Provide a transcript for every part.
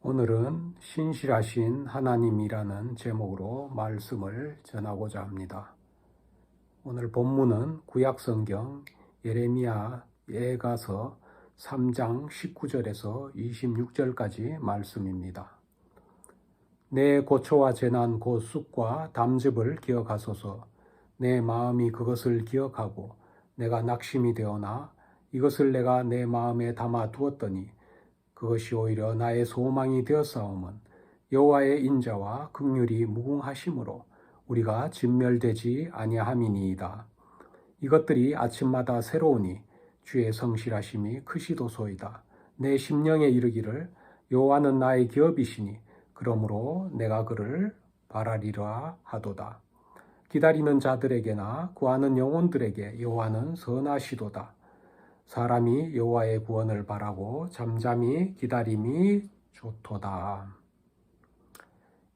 오늘은 신실하신 하나님이라는 제목으로 말씀을 전하고자 합니다. 오늘 본문은 구약성경 예레미야 예가서 3장 19절에서 26절까지 말씀입니다. 내 고초와 재난 곧 쑥과 담즙을 기억하소서. 내 마음이 그것을 기억하고 내가 낙심이 되어나 이것을 내가 내 마음에 담아 두었더니 그것이 오히려 나의 소망이 되었사오면 여호와의 인자와 긍휼이 무궁하심으로 우리가 진멸되지 아니함이니이다. 이것들이 아침마다 새로우니 주의 성실하심이 크시도소이다. 내 심령에 이르기를 여호와는 나의 기업이시니 그러므로 내가 그를 바라리라 하도다. 기다리는 자들에게나 구하는 영혼들에게 여호와는 선하시도다. 사람이 여호와의 구원을 바라고 잠잠히 기다림이 좋도다.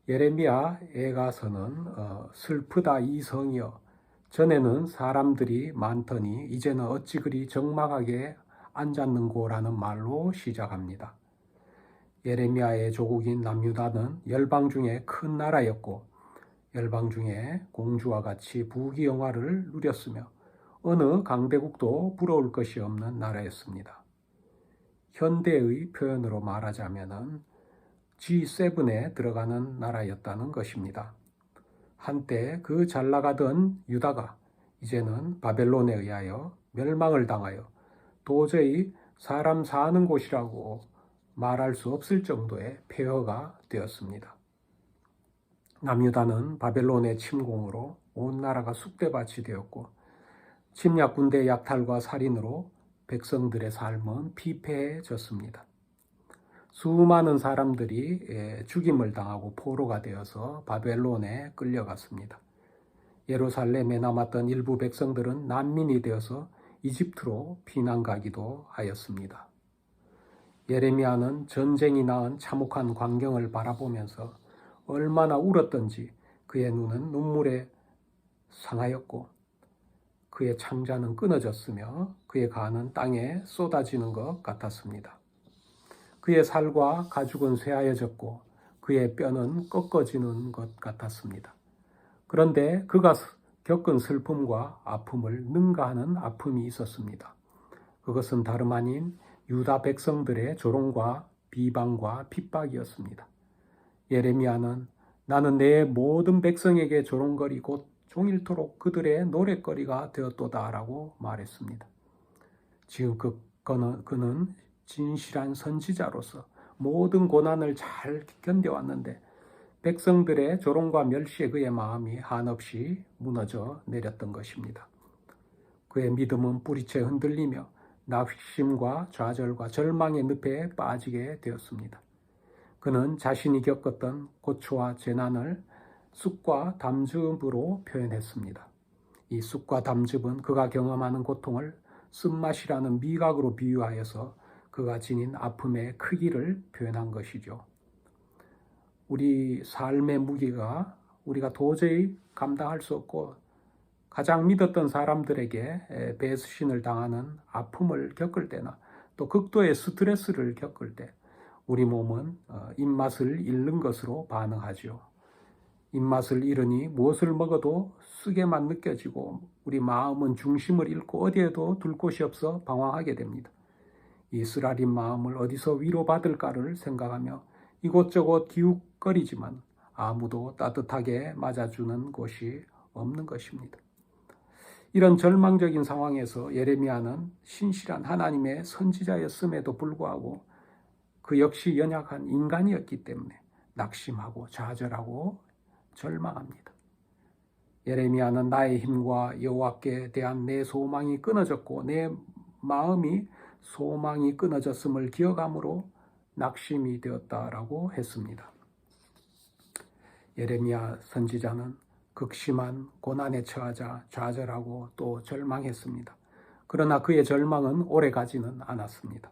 예레미야 예가서는 슬프다 이 성이여 전에는 사람들이 많더니 이제는 어찌 그리 적막하게 앉았는고라는 말로 시작합니다. 예레미야의 조국인 남유다는 열방 중에 큰 나라였고 열방 중에 공주와 같이 부귀영화를 누렸으며 어느 강대국도 부러울 것이 없는 나라였습니다. 현대의 표현으로 말하자면 G7에 들어가는 나라였다는 것입니다. 한때 그 잘나가던 유다가 이제는 바벨론에 의하여 멸망을 당하여 도저히 사람 사는 곳이라고 말할 수 없을 정도의 폐허가 되었습니다. 남유다는 바벨론의 침공으로 온 나라가 쑥대밭이 되었고 침략 군대의 약탈과 살인으로 백성들의 삶은 피폐해졌습니다. 수많은 사람들이 죽임을 당하고 포로가 되어서 바벨론에 끌려갔습니다. 예루살렘에 남았던 일부 백성들은 난민이 되어서 이집트로 피난 가기도 하였습니다. 예레미야는 전쟁이 낳은 참혹한 광경을 바라보면서 얼마나 울었던지 그의 눈은 눈물에 상하였고 그의 창자는 끊어졌으며 그의 간은 땅에 쏟아지는 것 같았습니다. 그의 살과 가죽은 쇠하여졌고 그의 뼈는 꺾어지는 것 같았습니다. 그런데 그가 겪은 슬픔과 아픔을 능가하는 아픔이 있었습니다. 그것은 다름 아닌 유다 백성들의 조롱과 비방과 핍박이었습니다. 예레미야는 나는 내 모든 백성에게 조롱거리 곧 종일토록 그들의 노랫거리가 되었도다라고 말했습니다. 지금 그는 진실한 선지자로서 모든 고난을 잘 견뎌왔는데 백성들의 조롱과 멸시에 그의 마음이 한없이 무너져 내렸던 것입니다. 그의 믿음은 뿌리채 흔들리며 낙심과 좌절과 절망의 늪에 빠지게 되었습니다. 그는 자신이 겪었던 고초와 재난을 쑥과 담즙으로 표현했습니다. 이 쑥과 담즙은 그가 경험하는 고통을 쓴맛이라는 미각으로 비유하여서 그가 지닌 아픔의 크기를 표현한 것이죠. 우리 삶의 무게가 우리가 도저히 감당할 수 없고 가장 믿었던 사람들에게 배신을 당하는 아픔을 겪을 때나 또 극도의 스트레스를 겪을 때 우리 몸은 입맛을 잃는 것으로 반응하죠. 입맛을 잃으니 무엇을 먹어도 쓰게만 느껴지고 우리 마음은 중심을 잃고 어디에도 둘 곳이 없어 방황하게 됩니다. 이 쓰라린 마음을 어디서 위로받을까를 생각하며 이곳저곳 기웃거리지만 아무도 따뜻하게 맞아주는 곳이 없는 것입니다. 이런 절망적인 상황에서 예레미야는 신실한 하나님의 선지자였음에도 불구하고 그 역시 연약한 인간이었기 때문에 낙심하고 좌절하고 절망합니다. 예레미야는 나의 힘과 여호와께 대한 내 소망이 끊어졌고 내 마음이 소망이 끊어졌음을 기억함으로 낙심이 되었다라고 했습니다. 예레미야 선지자는 극심한 고난에 처하자 좌절하고 또 절망했습니다. 그러나 그의 절망은 오래가지는 않았습니다.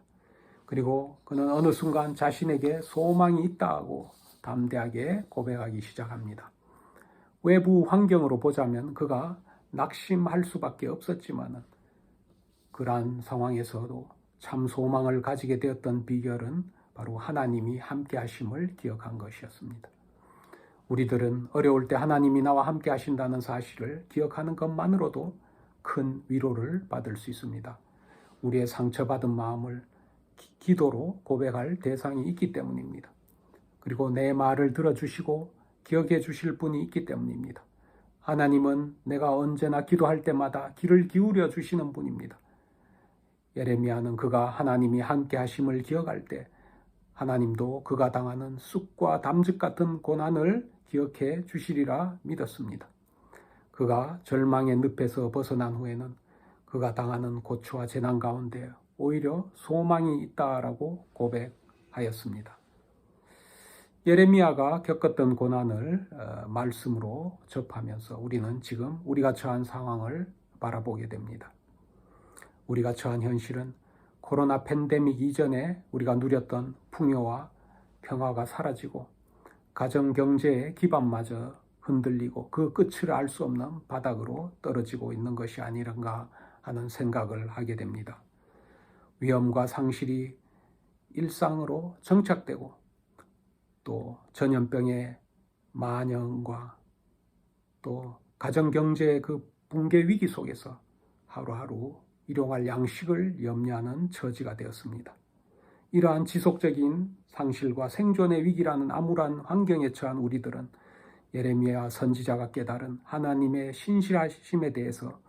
그리고 그는 어느 순간 자신에게 소망이 있다고 담대하게 고백하기 시작합니다. 외부 환경으로 보자면 그가 낙심할 수밖에 없었지만 그러한 상황에서도 참 소망을 가지게 되었던 비결은 바로 하나님이 함께 하심을 기억한 것이었습니다. 우리들은 어려울 때 하나님이 나와 함께 하신다는 사실을 기억하는 것만으로도 큰 위로를 받을 수 있습니다. 우리의 상처받은 마음을 기도로 고백할 대상이 있기 때문입니다. 그리고 내 말을 들어주시고 기억해 주실 분이 있기 때문입니다. 하나님은 내가 언제나 기도할 때마다 귀를 기울여 주시는 분입니다. 예레미야는 그가 하나님이 함께 하심을 기억할 때 하나님도 그가 당하는 쑥과 담즙 같은 고난을 기억해 주시리라 믿었습니다. 그가 절망의 늪에서 벗어난 후에는 그가 당하는 고초와 재난 가운데 오히려 소망이 있다라고 고백하였습니다. 예레미야가 겪었던 고난을 말씀으로 접하면서 우리는 지금 우리가 처한 상황을 바라보게 됩니다. 우리가 처한 현실은 코로나 팬데믹 이전에 우리가 누렸던 풍요와 평화가 사라지고 가정 경제의 기반마저 흔들리고 그 끝을 알 수 없는 바닥으로 떨어지고 있는 것이 아니란가 하는 생각을 하게 됩니다. 위험과 상실이 일상으로 정착되고 또 전염병의 만연과 또 가정경제의 그 붕괴 위기 속에서 하루하루 일용할 양식을 염려하는 처지가 되었습니다. 이러한 지속적인 상실과 생존의 위기라는 암울한 환경에 처한 우리들은 예레미야 선지자가 깨달은 하나님의 신실하심에 대해서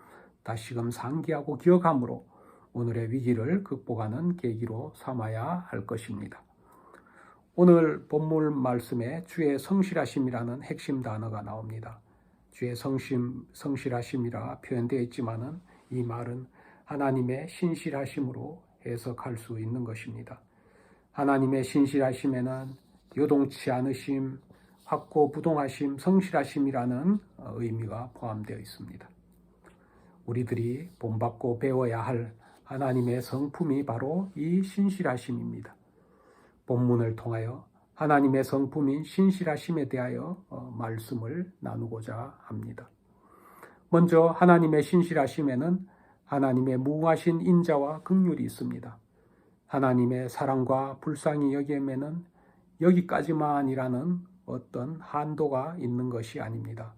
다시금 상기하고 기억함으로 오늘의 위기를 극복하는 계기로 삼아야 할 것입니다. 오늘 본문 말씀에 주의 성실하심이라는 핵심 단어가 나옵니다. 주의 성실하심이라 표현되어 있지만은 이 말은 하나님의 신실하심으로 해석할 수 있는 것입니다. 하나님의 신실하심에는 요동치 않으심, 확고부동하심, 성실하심이라는 의미가 포함되어 있습니다. 우리들이 본받고 배워야 할 하나님의 성품이 바로 이 신실하심입니다. 본문을 통하여 하나님의 성품인 신실하심에 대하여 말씀을 나누고자 합니다. 먼저 하나님의 신실하심에는 하나님의 무궁하신 인자와 긍휼이 있습니다. 하나님의 사랑과 불쌍히 여김에는 여기까지만이라는 어떤 한도가 있는 것이 아닙니다.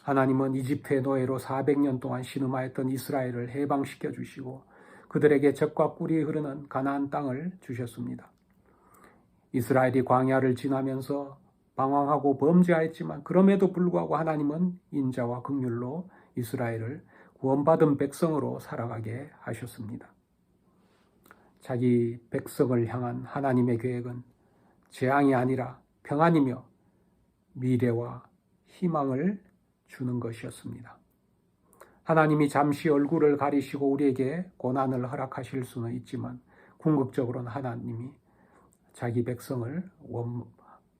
하나님은 이집트의 노예로 400년 동안 신음하였던 이스라엘을 해방시켜 주시고 그들에게 젖과 꿀이 흐르는 가나안 땅을 주셨습니다. 이스라엘이 광야를 지나면서 방황하고 범죄하였지만 그럼에도 불구하고 하나님은 인자와 긍휼로 이스라엘을 구원받은 백성으로 살아가게 하셨습니다. 자기 백성을 향한 하나님의 계획은 재앙이 아니라 평안이며 미래와 희망을 주는 것이었습니다. 하나님이 잠시 얼굴을 가리시고 우리에게 고난을 허락하실 수는 있지만 궁극적으로는 하나님이 자기 백성을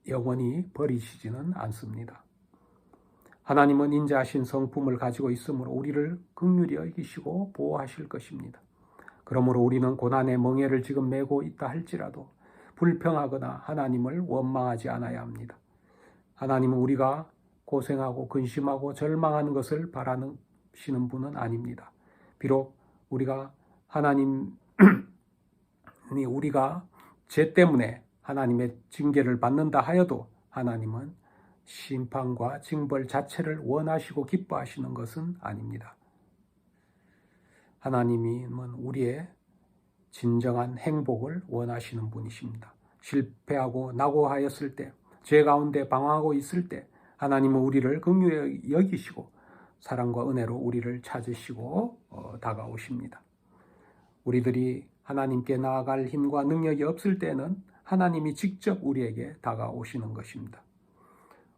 영원히 버리시지는 않습니다. 하나님은 인자하신 성품을 가지고 있으므로 우리를 긍휼히 여기시고 보호하실 것입니다. 그러므로 우리는 고난의 멍에를 지금 메고 있다 할지라도 불평하거나 하나님을 원망하지 않아야 합니다. 하나님은 우리가 고생하고 근심하고 절망하는 것을 바라시는 분은 아닙니다. 비록 하나님이 우리가 죄 때문에 하나님의 징계를 받는다 하여도 하나님은 심판과 징벌 자체를 원하시고 기뻐하시는 것은 아닙니다. 하나님은 우리의 진정한 행복을 원하시는 분이십니다. 실패하고 낙오하였을 때, 죄 가운데 방황하고 있을 때 하나님은 우리를 긍휼히 여기시고 사랑과 은혜로 우리를 찾으시고 다가오십니다. 우리들이 하나님께 나아갈 힘과 능력이 없을 때는 하나님이 직접 우리에게 다가오시는 것입니다.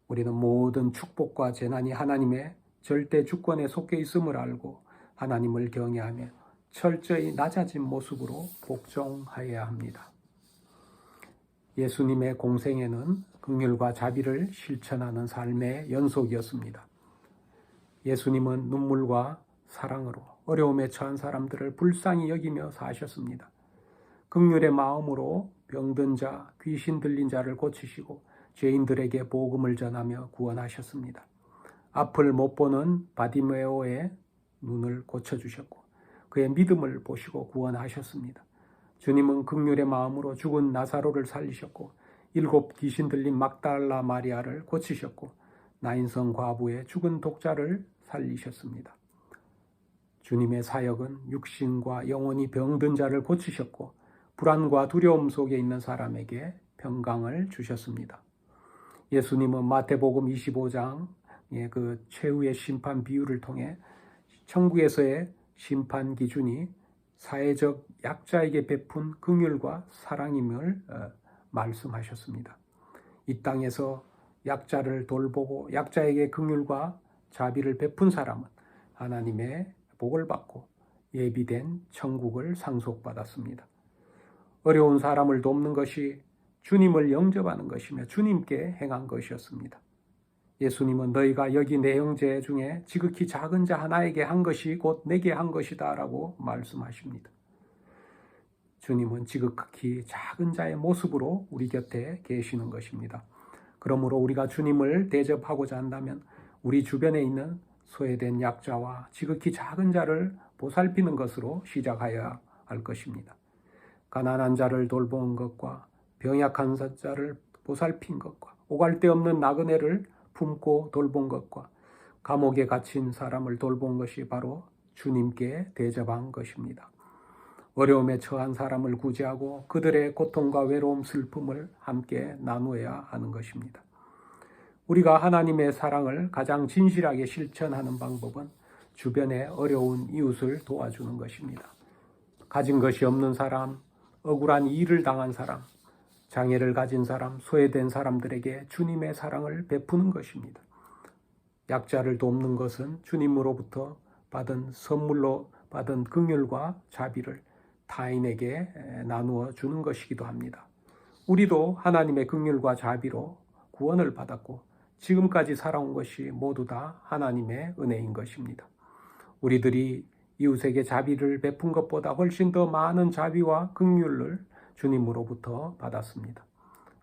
우리는 모든 축복과 재난이 하나님의 절대 주권에 속해 있음을 알고 하나님을 경외하며 철저히 낮아진 모습으로 복종하여야 합니다. 예수님의 공생애는 긍휼과 자비를 실천하는 삶의 연속이었습니다. 예수님은 눈물과 사랑으로 어려움에 처한 사람들을 불쌍히 여기며 사셨습니다. 긍휼의 마음으로 병든 자, 귀신 들린 자를 고치시고 죄인들에게 복음을 전하며 구원하셨습니다. 앞을 못 보는 바디메오의 눈을 고쳐주셨고 그의 믿음을 보시고 구원하셨습니다. 주님은 긍휼의 마음으로 죽은 나사로를 살리셨고 7 귀신 들린 막달라 마리아를 고치셨고 나인성 과부의 죽은 독자를 살리셨습니다. 주님의 사역은 육신과 영혼이 병든 자를 고치셨고 불안과 두려움 속에 있는 사람에게 평강을 주셨습니다. 예수님은 마태복음 25장의 그 최후의 심판 비유를 통해 천국에서의 심판 기준이 사회적 약자에게 베푼 긍휼과 사랑임을 말씀하셨습니다. 이 땅에서 약자를 돌보고 약자에게 긍휼과 자비를 베푼 사람은 하나님의 복을 받고 예비된 천국을 상속받았습니다. 어려운 사람을 돕는 것이 주님을 영접하는 것이며 주님께 행한 것이었습니다. 예수님은 너희가 여기 내 형제 중에 지극히 작은 자 하나에게 한 것이 곧 내게 한 것이다 라고 말씀하십니다. 주님은 지극히 작은 자의 모습으로 우리 곁에 계시는 것입니다. 그러므로 우리가 주님을 대접하고자 한다면 우리 주변에 있는 소외된 약자와 지극히 작은 자를 보살피는 것으로 시작하여야 할 것입니다. 가난한 자를 돌보는 것과 병약한 자를 보살핀 것과 오갈 데 없는 나그네를 품고 돌본 것과 감옥에 갇힌 사람을 돌본 것이 바로 주님께 대접한 것입니다. 어려움에 처한 사람을 구제하고 그들의 고통과 외로움, 슬픔을 함께 나누어야 하는 것입니다. 우리가 하나님의 사랑을 가장 진실하게 실천하는 방법은 주변에 어려운 이웃을 도와주는 것입니다. 가진 것이 없는 사람, 억울한 일을 당한 사람, 장애를 가진 사람, 소외된 사람들에게 주님의 사랑을 베푸는 것입니다. 약자를 돕는 것은 주님으로부터 받은 선물로 받은 긍휼과 자비를 타인에게 나누어 주는 것이기도 합니다. 우리도 하나님의 긍휼과 자비로 구원을 받았고 지금까지 살아온 것이 모두 다 하나님의 은혜인 것입니다. 우리들이 이웃에게 자비를 베푼 것보다 훨씬 더 많은 자비와 긍휼을 주님으로부터 받았습니다.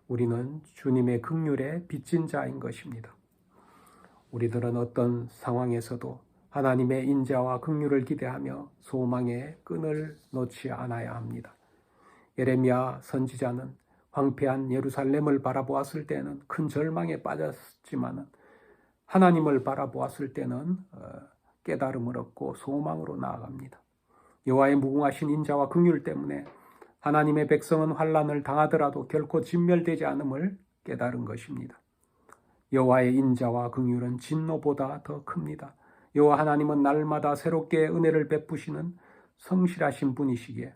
우리는 주님의 긍휼에 빚진 자인 것입니다. 우리들은 어떤 상황에서도 하나님의 인자와 긍휼을 기대하며 소망의 끈을 놓지 않아야 합니다. 예레미야 선지자는 황폐한 예루살렘을 바라보았을 때는 큰 절망에 빠졌지만 하나님을 바라보았을 때는 깨달음을 얻고 소망으로 나아갑니다. 여호와의 무궁하신 인자와 긍휼 때문에 하나님의 백성은 환난을 당하더라도 결코 진멸되지 않음을 깨달은 것입니다. 여호와의 인자와 긍휼은 진노보다 더 큽니다. 여호와 하나님은 날마다 새롭게 은혜를 베푸시는 성실하신 분이시기에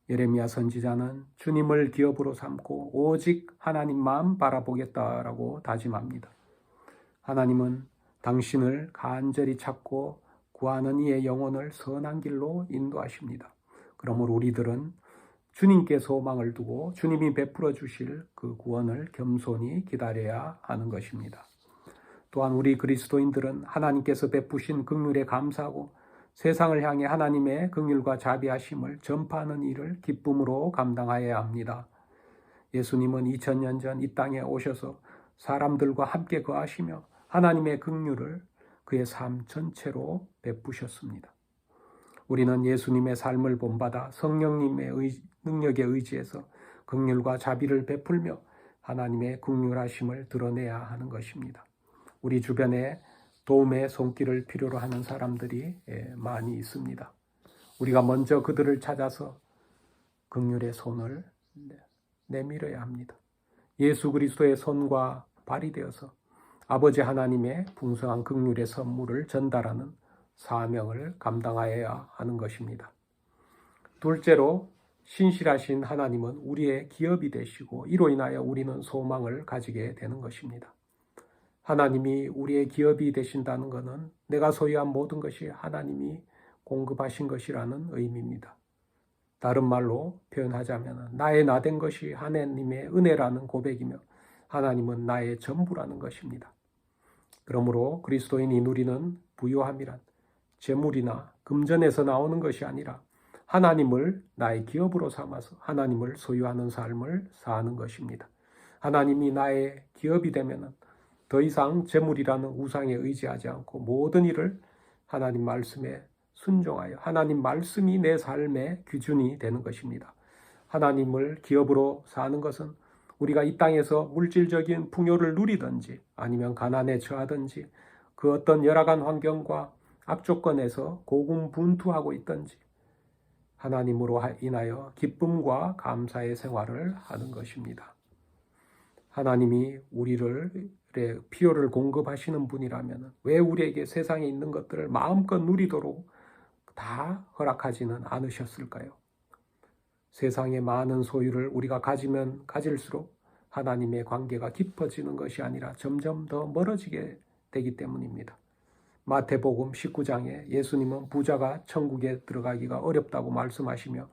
예레미야 선지자는 주님을 기업으로 삼고 오직 하나님만 바라보겠다라고 다짐합니다. 하나님은 당신을 간절히 찾고 구하는 이의 영혼을 선한 길로 인도하십니다. 그러므로 우리들은 주님께 소망을 두고 주님이 베풀어 주실 그 구원을 겸손히 기다려야 하는 것입니다. 또한 우리 그리스도인들은 하나님께서 베푸신 긍휼에 감사하고 세상을 향해 하나님의 긍휼과 자비하심을 전파하는 일을 기쁨으로 감당하여야 합니다. 예수님은 2000년 전 이 땅에 오셔서 사람들과 함께 거하시며 하나님의 긍휼을 그의 삶 전체로 베푸셨습니다. 우리는 예수님의 삶을 본받아 성령님의 능력에 의지해서 긍휼과 자비를 베풀며 하나님의 긍휼하심을 드러내야 하는 것입니다. 우리 주변에 도움의 손길을 필요로 하는 사람들이 많이 있습니다. 우리가 먼저 그들을 찾아서 긍휼의 손을 내밀어야 합니다. 예수 그리스도의 손과 발이 되어서 아버지 하나님의 풍성한 긍휼의 선물을 전달하는 사명을 감당하여야 하는 것입니다. 둘째로 신실하신 하나님은 우리의 기업이 되시고 이로 인하여 우리는 소망을 가지게 되는 것입니다. 하나님이 우리의 기업이 되신다는 것은 내가 소유한 모든 것이 하나님이 공급하신 것이라는 의미입니다. 다른 말로 표현하자면 나의 나된 것이 하나님의 은혜라는 고백이며 하나님은 나의 전부라는 것입니다. 그러므로 그리스도인이 누리는 부요함이란 재물이나 금전에서 나오는 것이 아니라 하나님을 나의 기업으로 삼아서 하나님을 소유하는 삶을 사는 것입니다. 하나님이 나의 기업이 되면 더 이상 재물이라는 우상에 의지하지 않고 모든 일을 하나님 말씀에 순종하여 하나님 말씀이 내 삶의 기준이 되는 것입니다. 하나님을 기업으로 사는 것은 우리가 이 땅에서 물질적인 풍요를 누리든지 아니면 가난에 처하든지 그 어떤 열악한 환경과 악조건에서 고군분투하고 있든지 하나님으로 인하여 기쁨과 감사의 생활을 하는 것입니다. 하나님이 우리를 필요를 공급하시는 분이라면 왜 우리에게 세상에 있는 것들을 마음껏 누리도록 다 허락하지는 않으셨을까요? 세상의 많은 소유를 우리가 가지면 가질수록 하나님의 관계가 깊어지는 것이 아니라 점점 더 멀어지게 되기 때문입니다. 마태복음 19장에 예수님은 부자가 천국에 들어가기가 어렵다고 말씀하시며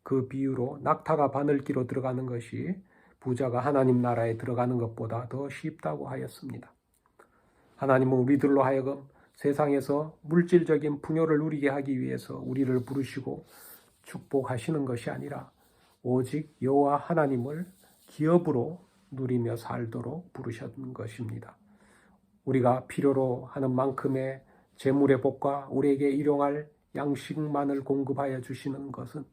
그 비유로 낙타가 바늘기로 들어가는 것이 부자가 하나님 나라에 들어가는 것보다 더 쉽다고 하였습니다. 하나님은 우리들로 하여금 세상에서 물질적인 풍요를 누리게 하기 위해서 우리를 부르시고 축복하시는 것이 아니라 오직 여호와 하나님을 기업으로 누리며 살도록 부르셨는 것입니다. 우리가 필요로 하는 만큼의 재물의 복과 우리에게 일용할 양식만을 공급하여 주시는 것은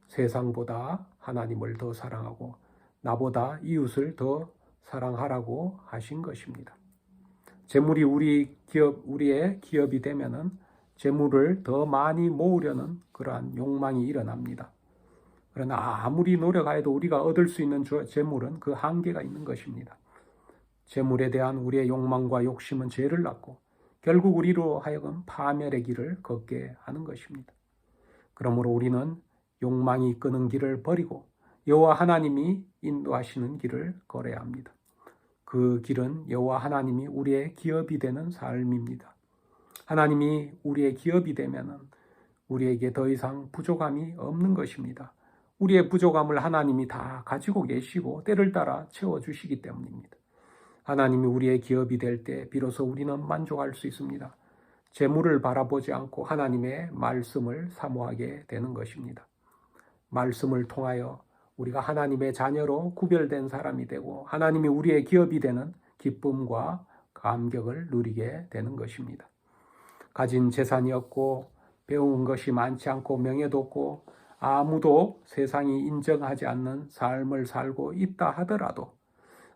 세상보다 하나님을 더 사랑하고 나보다 이웃을 더 사랑하라고 하신 것입니다. 재물이 우리의 기업이 되면은 재물을 더 많이 모으려는 그러한 욕망이 일어납니다. 그러나 아무리 노력하여도 우리가 얻을 수 있는 재물은 그 한계가 있는 것입니다. 재물에 대한 우리의 욕망과 욕심은 죄를 낳고 결국 우리로 하여금 파멸의 길을 걷게 하는 것입니다. 그러므로 우리는 욕망이 이끄는 길을 버리고 여호와 하나님이 인도하시는 길을 걸어야 합니다. 그 길은 여호와 하나님이 우리의 기업이 되는 삶입니다. 하나님이 우리의 기업이 되면은 우리에게 더 이상 부족함이 없는 것입니다. 우리의 부족함을 하나님이 다 가지고 계시고 때를 따라 채워주시기 때문입니다. 하나님이 우리의 기업이 될 때 비로소 우리는 만족할 수 있습니다. 재물을 바라보지 않고 하나님의 말씀을 사모하게 되는 것입니다. 말씀을 통하여 우리가 하나님의 자녀로 구별된 사람이 되고 하나님이 우리의 기업이 되는 기쁨과 감격을 누리게 되는 것입니다. 가진 재산이 없고 배운 것이 많지 않고 명예도 없고 아무도 세상이 인정하지 않는 삶을 살고 있다 하더라도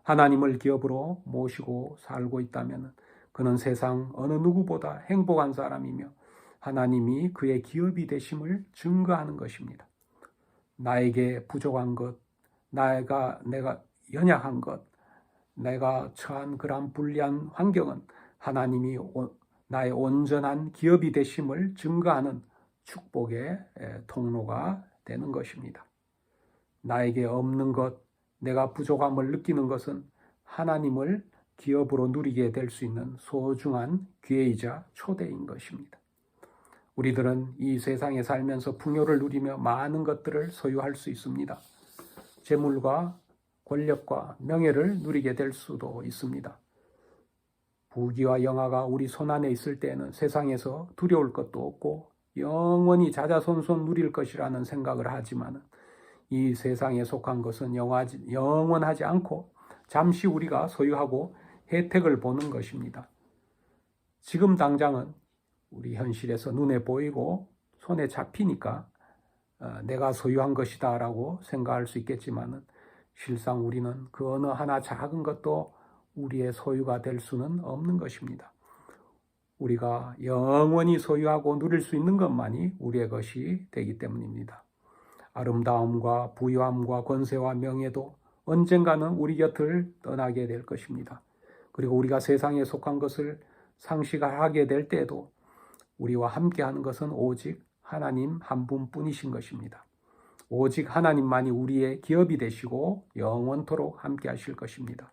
하나님을 기업으로 모시고 살고 있다면 그는 세상 어느 누구보다 행복한 사람이며 하나님이 그의 기업이 되심을 증거하는 것입니다. 나에게 부족한 것, 내가 연약한 것, 내가 처한 그러한 불리한 환경은 하나님이 나의 온전한 기업이 되심을 증거하는 축복의 통로가 되는 것입니다. 나에게 없는 것, 내가 부족함을 느끼는 것은 하나님을 기업으로 누리게 될 수 있는 소중한 기회이자 초대인 것입니다. 우리들은 이 세상에 살면서 풍요를 누리며 많은 것들을 소유할 수 있습니다. 재물과 권력과 명예를 누리게 될 수도 있습니다. 부귀와 영화가 우리 손안에 있을 때에는 세상에서 두려울 것도 없고 영원히 자자손손 누릴 것이라는 생각을 하지만 이 세상에 속한 것은 영원하지 않고 잠시 우리가 소유하고 혜택을 보는 것입니다. 지금 당장은 우리 현실에서 눈에 보이고 손에 잡히니까 내가 소유한 것이다 라고 생각할 수 있겠지만 실상 우리는 그 어느 하나 작은 것도 우리의 소유가 될 수는 없는 것입니다. 우리가 영원히 소유하고 누릴 수 있는 것만이 우리의 것이 되기 때문입니다. 아름다움과 부유함과 권세와 명예도 언젠가는 우리 곁을 떠나게 될 것입니다. 그리고 우리가 세상에 속한 것을 상실하게 될 때에도 우리와 함께하는 것은 오직 하나님 한 분뿐이신 것입니다. 오직 하나님만이 우리의 기업이 되시고 영원토록 함께하실 것입니다.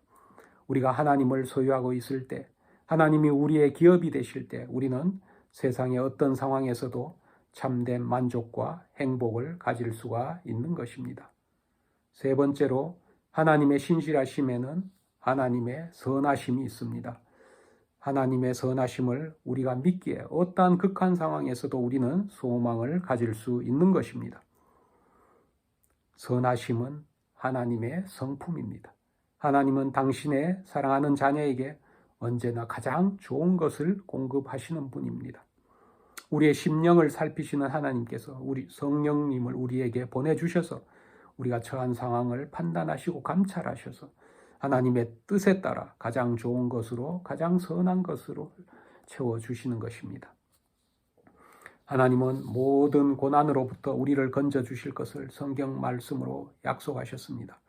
우리가 하나님을 소유하고 있을 때, 하나님이 우리의 기업이 되실 때 우리는 세상의 어떤 상황에서도 참된 만족과 행복을 가질 수가 있는 것입니다. 세 번째로 하나님의 신실하심에는 하나님의 선하심이 있습니다. 하나님의 선하심을 우리가 믿기에 어떠한 극한 상황에서도 우리는 소망을 가질 수 있는 것입니다. 선하심은 하나님의 성품입니다. 하나님은 당신의 사랑하는 자녀에게 언제나 가장 좋은 것을 공급하시는 분입니다. 우리의 심령을 살피시는 하나님께서 우리 성령님을 우리에게 보내주셔서 우리가 처한 상황을 판단하시고 감찰하셔서 하나님의 뜻에 따라 가장 좋은 것으로, 가장 선한 것으로 채워주시는 것입니다. 하나님은 모든 고난으로부터 우리를 건져주실 것을 성경 말씀으로 약속하셨습니다.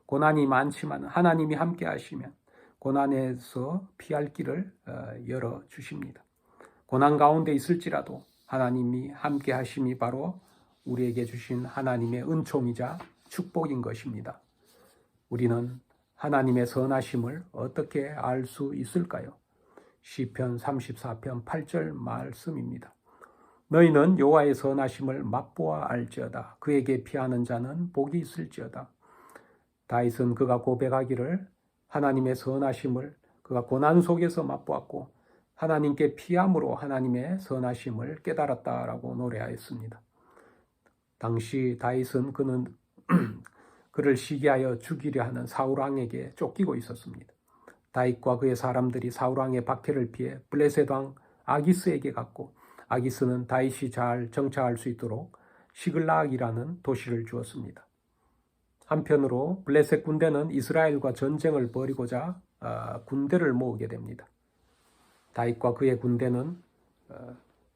고난이 많지만 하나님이 함께 하시면 고난에서 피할 길을 열어주십니다. 고난 가운데 있을지라도 하나님이 함께 하심이 바로 우리에게 주신 하나님의 은총이자 축복인 것입니다. 우리는 하나님의 선하심을 어떻게 알 수 있을까요? 시편 34편 8절 말씀입니다. 너희는 여호와의 선하심을 맛보아 알지어다. 그에게 피하는 자는 복이 있을지어다. 다윗은 그가 고백하기를 하나님의 선하심을 그가 고난 속에서 맛보았고 하나님께 피함으로 하나님의 선하심을 깨달았다라고 노래하였습니다. 당시 다윗은 그는 그를 시기하여 죽이려 하는 사울왕에게 쫓기고 있었습니다. 다윗과 그의 사람들이 사울왕의 박해를 피해 블레셋 왕 아기스에게 갔고 아기스는 다윗이 잘 정착할 수 있도록 시글락이라는 도시를 주었습니다. 한편으로 블레셋 군대는 이스라엘과 전쟁을 벌이고자 군대를 모으게 됩니다. 다윗과 그의 군대는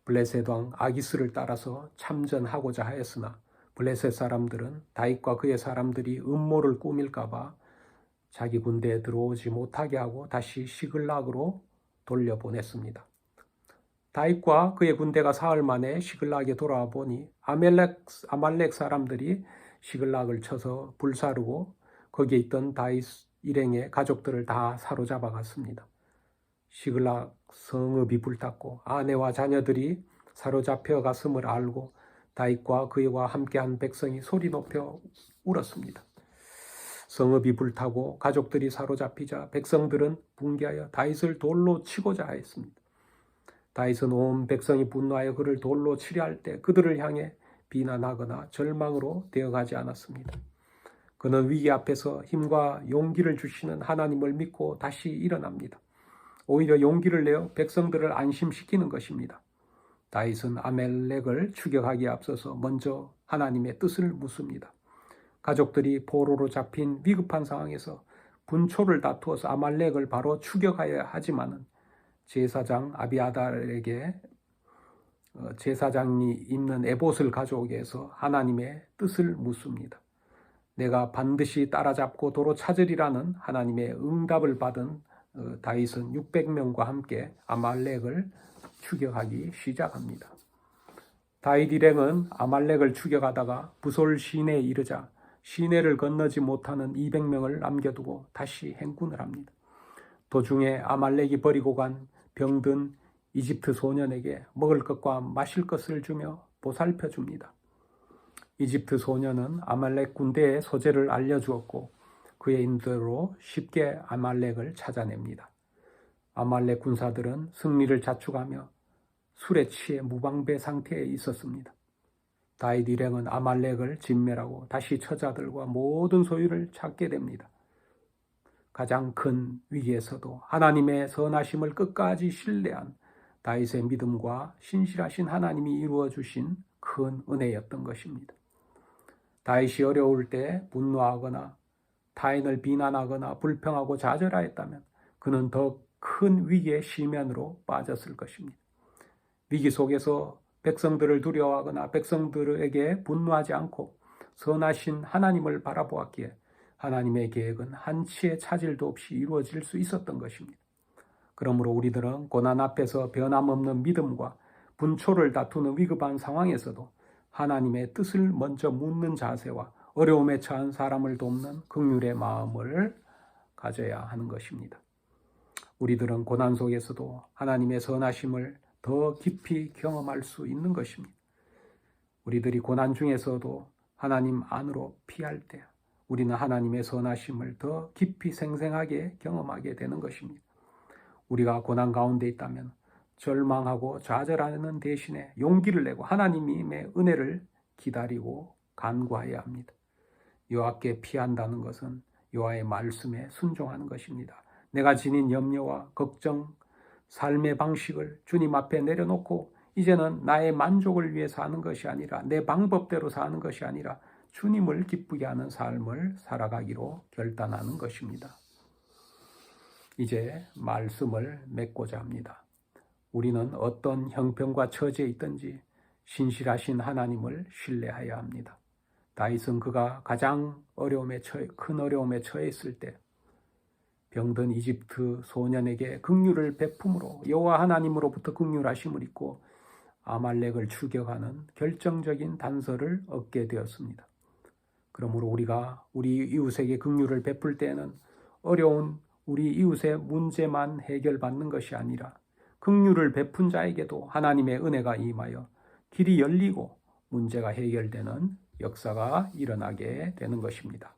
블레셋 왕 아기스를 따라서 참전하고자 하였으나 블레셋 사람들은 다윗과 그의 사람들이 음모를 꾸밀까 봐 자기 군대에 들어오지 못하게 하고 다시 시글락으로 돌려보냈습니다. 다윗과 그의 군대가 사흘 만에 시글락에 돌아와 보니 아말렉 사람들이 시글락을 쳐서 불사르고 거기에 있던 다윗 일행의 가족들을 다 사로잡아 갔습니다. 시글락 성읍이 불탔고 아내와 자녀들이 사로잡혀 갔음을 알고 다윗과 그와 함께한 백성이 소리 높여 울었습니다. 성읍이 불타고 가족들이 사로잡히자 백성들은 붕괴하여 다윗을 돌로 치고자 하였습니다. 다윗은 온 백성이 분노하여 그를 돌로 치려 할 때 그들을 향해 비난하거나 절망으로 되어가지 않았습니다. 그는 위기 앞에서 힘과 용기를 주시는 하나님을 믿고 다시 일어납니다. 오히려 용기를 내어 백성들을 안심시키는 것입니다. 다윗은 아말렉을 추격하기에 앞서서 먼저 하나님의 뜻을 묻습니다. 가족들이 포로로 잡힌 위급한 상황에서 분초를 다투어서 아말렉을 바로 추격하여야 하지만은 제사장 아비아달에게 제사장이 입는 에봇을 가져오게 해서 하나님의 뜻을 묻습니다. 내가 반드시 따라잡고 도로 찾으리라는 하나님의 응답을 받은 다윗은 600명과 함께 아말렉을 추격하기 시작합니다. 다윗 일행은 아말렉을 추격하다가 부솔 시내에 이르자 시내를 건너지 못하는 200명을 남겨두고 다시 행군을 합니다. 도중에 아말렉이 버리고 간 병든 이집트 소년에게 먹을 것과 마실 것을 주며 보살펴 줍니다. 이집트 소년은 아말렉 군대의 소재를 알려주었고 그의 인도로 쉽게 아말렉을 찾아냅니다. 아말렉 군사들은 승리를 자축하며 술에 취해 무방비 상태에 있었습니다. 다윗 일행은 아말렉을 진멸하고 다시 처자들과 모든 소유를 찾게 됩니다. 가장 큰 위기에서도 하나님의 선하심을 끝까지 신뢰한 다윗의 믿음과 신실하신 하나님이 이루어 주신 큰 은혜였던 것입니다. 다윗이 어려울 때 분노하거나 타인을 비난하거나 불평하고 좌절하였다면 그는 더 큰 위기의 시면으로 빠졌을 것입니다. 위기 속에서 백성들을 두려워하거나 백성들에게 분노하지 않고 선하신 하나님을 바라보았기에 하나님의 계획은 한치의 차질도 없이 이루어질 수 있었던 것입니다. 그러므로 우리들은 고난 앞에서 변함없는 믿음과 분초를 다투는 위급한 상황에서도 하나님의 뜻을 먼저 묻는 자세와 어려움에 처한 사람을 돕는 긍휼의 마음을 가져야 하는 것입니다. 우리들은 고난 속에서도 하나님의 선하심을 더 깊이 경험할 수 있는 것입니다. 우리들이 고난 중에서도 하나님 안으로 피할 때 우리는 하나님의 선하심을 더 깊이 생생하게 경험하게 되는 것입니다. 우리가 고난 가운데 있다면 절망하고 좌절하는 대신에 용기를 내고 하나님의 은혜를 기다리고 간구해야 합니다. 여호와께 피한다는 것은 여호와의 말씀에 순종하는 것입니다. 내가 지닌 염려와 걱정, 삶의 방식을 주님 앞에 내려놓고 이제는 나의 만족을 위해 사는 것이 아니라 내 방법대로 사는 것이 아니라 주님을 기쁘게 하는 삶을 살아가기로 결단하는 것입니다. 이제 말씀을 맺고자 합니다. 우리는 어떤 형편과 처지에 있든지 신실하신 하나님을 신뢰해야 합니다. 다윗은 그가 가장 큰 어려움에 처해 있을 때 병든 이집트 소년에게 긍휼을 베품으로 여호와 하나님으로부터 긍휼하심을 입고 아말렉을 추격하는 결정적인 단서를 얻게 되었습니다. 그러므로 우리가 우리 이웃에게 긍휼을 베풀 때에는 어려운 우리 이웃의 문제만 해결받는 것이 아니라 긍휼을 베푼 자에게도 하나님의 은혜가 임하여 길이 열리고 문제가 해결되는 역사가 일어나게 되는 것입니다.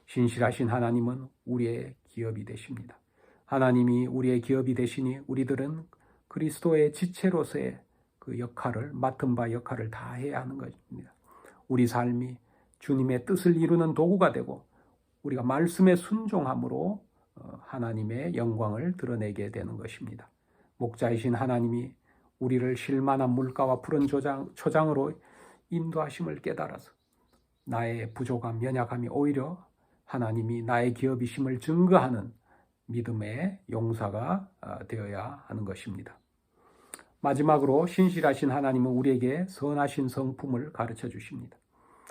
신실하신 하나님은 우리의 기업이 되십니다. 하나님이 우리의 기업이 되시니 우리들은 그리스도의 지체로서의 그 역할을, 맡은 바 역할을 다 해야 하는 것입니다. 우리 삶이 주님의 뜻을 이루는 도구가 되고 우리가 말씀에 순종함으로 하나님의 영광을 드러내게 되는 것입니다. 목자이신 하나님이 우리를 쉴만한 물가와 푸른 초장으로 인도하심을 깨달아서 나의 부족함, 연약함이 오히려 하나님이 나의 기업이심을 증거하는 믿음의 용사가 되어야 하는 것입니다. 마지막으로 신실하신 하나님은 우리에게 선하신 성품을 가르쳐 주십니다.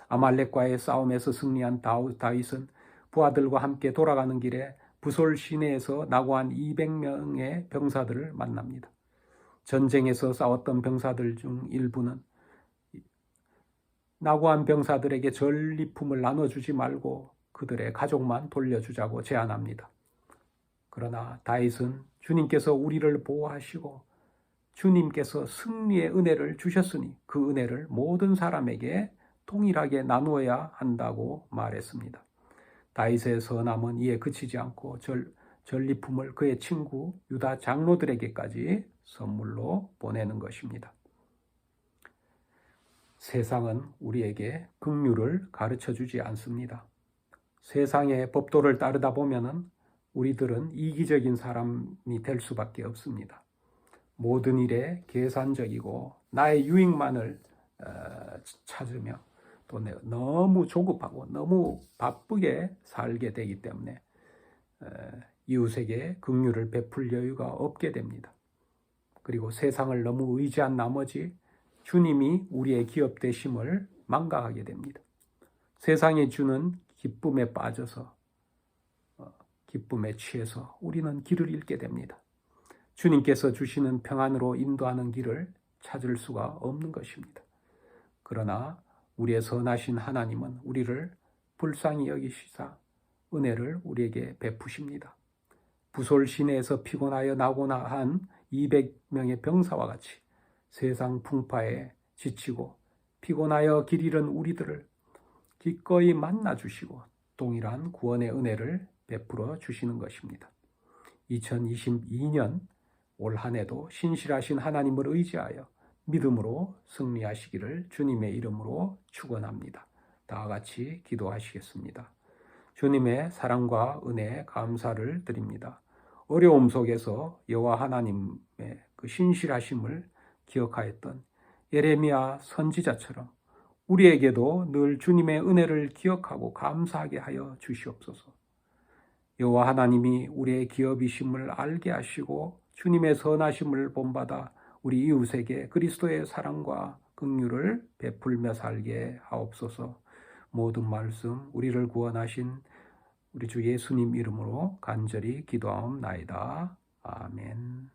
아말렉과의 싸움에서 승리한 다윗은 부하들과 함께 돌아가는 길에 부솔 시내에서 낙오한 200명의 병사들을 만납니다. 전쟁에서 싸웠던 병사들 중 일부는 낙오한 병사들에게 전리품을 나눠주지 말고 그들의 가족만 돌려주자고 제안합니다. 그러나 다윗은 주님께서 우리를 보호하시고 주님께서 승리의 은혜를 주셨으니 그 은혜를 모든 사람에게 동일하게 나누어야 한다고 말했습니다. 다윗의 선함은 이에 그치지 않고 전리품을 그의 친구 유다 장로들에게까지 선물로 보내는 것입니다. 세상은 우리에게 긍휼을 가르쳐 주지 않습니다. 세상의 법도를 따르다 보면은 우리들은 이기적인 사람이 될 수밖에 없습니다. 모든 일에 계산적이고 나의 유익만을 찾으며 또 너무 조급하고 너무 바쁘게 살게 되기 때문에 이웃에게 긍휼을 베풀 여유가 없게 됩니다. 그리고 세상을 너무 의지한 나머지 주님이 우리의 기업 되심을 망각하게 됩니다. 세상이 주는 기쁨에 빠져서 기쁨에 취해서 우리는 길을 잃게 됩니다. 주님께서 주시는 평안으로 인도하는 길을 찾을 수가 없는 것입니다. 그러나 우리의 선하신 하나님은 우리를 불쌍히 여기시사 은혜를 우리에게 베푸십니다. 부솔 시내에서 피곤하여 나고나 한 200명의 병사와 같이 세상 풍파에 지치고 피곤하여 길 잃은 우리들을 기꺼이 만나주시고 동일한 구원의 은혜를 베풀어 주시는 것입니다. 2022년 올 한 해도 신실하신 하나님을 의지하여 믿음으로 승리하시기를 주님의 이름으로 축원합니다. 다 같이 기도하시겠습니다. 주님의 사랑과 은혜에 감사를 드립니다. 어려움 속에서 여호와 하나님의 그 신실하심을 기억하였던 예레미야 선지자처럼 우리에게도 늘 주님의 은혜를 기억하고 감사하게 하여 주시옵소서. 여호와 하나님이 우리의 기업이심을 알게 하시고 주님의 선하심을 본받아 우리 이웃에게 그리스도의 사랑과 긍휼을 베풀며 살게 하옵소서. 모든 말씀 우리를 구원하신 우리 주 예수님 이름으로 간절히 기도하옵나이다. 아멘.